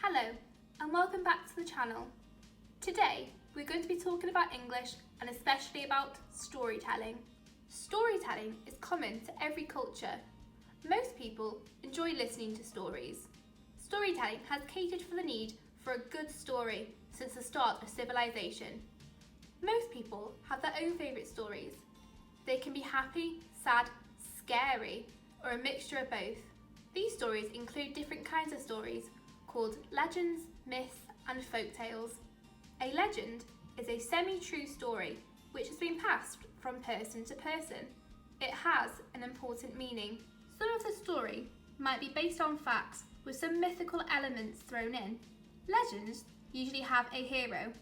Hello and welcome back to the channel. Today we're going to be talking about English and especially about storytelling. Storytelling is common to every culture. Most people enjoy listening to stories. Storytelling has catered for the need for a good story since the start of civilization. Most people have their own favourite stories. They can be happy, sad, scary, or a mixture of both. These stories include different kinds of stories called legends, myths and folk tales. A legend is a semi-true story which has been passed from person to person. It has an important meaning. Some of the story might be based on facts with some mythical elements thrown in. Legends usually have a hero.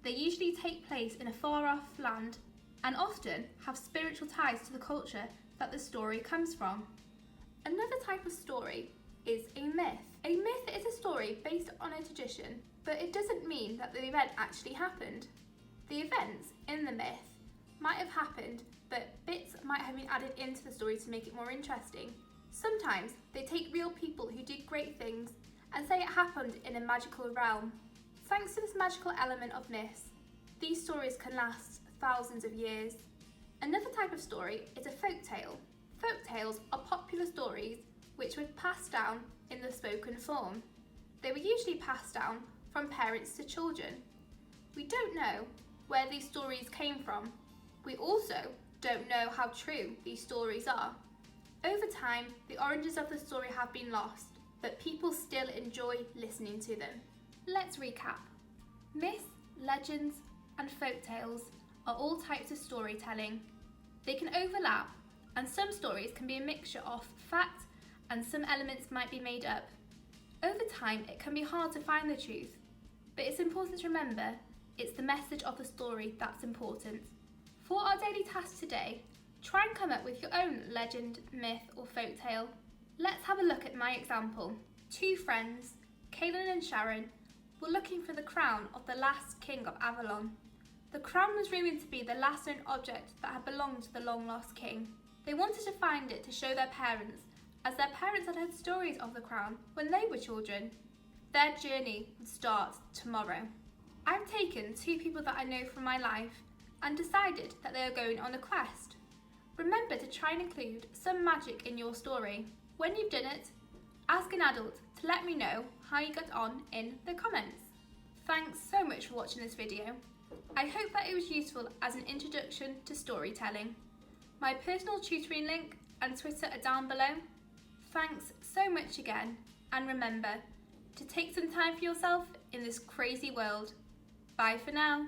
They usually take place in a far-off land and often have spiritual ties to the culture that the story comes from. Another type of story is a myth. A myth is a story based on a tradition, but it doesn't mean that the event actually happened. The events in the myth might have happened, but bits might have been added into the story to make it more interesting. Sometimes they take real people who did great things and say it happened in a magical realm. Thanks to this magical element of myths, these stories can last thousands of years. Another type of story is a folk tale. Folk tales are popular stories which were passed down in the spoken form. They were usually passed down from parents to children. We don't know where these stories came from. We also don't know how true these stories are. Over time, the origins of the story have been lost, but people still enjoy listening to them. Let's recap. Myths, legends, and folk tales are all types of storytelling. They can overlap, and some stories can be a mixture of fact and some elements might be made up. Over time, it can be hard to find the truth, but it's important to remember it's the message of the story that's important. For our daily task today, try and come up with your own legend, myth, or folk tale. Let's have a look at my example. Two friends, Kaylin and Sharon, were looking for the crown of the last king of Avalon. The crown was rumored to be the last known object that had belonged to the long-lost king. They wanted to find it to show their parents, as their parents had heard stories of the crown when they were children. Their journey would start tomorrow. I've taken two people that I know from my life and decided that they are going on a quest. Remember to try and include some magic in your story. When you've done it, ask an adult to let me know how you got on in the comments. Thanks so much for watching this video. I hope that it was useful as an introduction to storytelling. My personal tutoring link and Twitter are down below. Thanks so much again, and remember to take some time for yourself in this crazy world. Bye for now.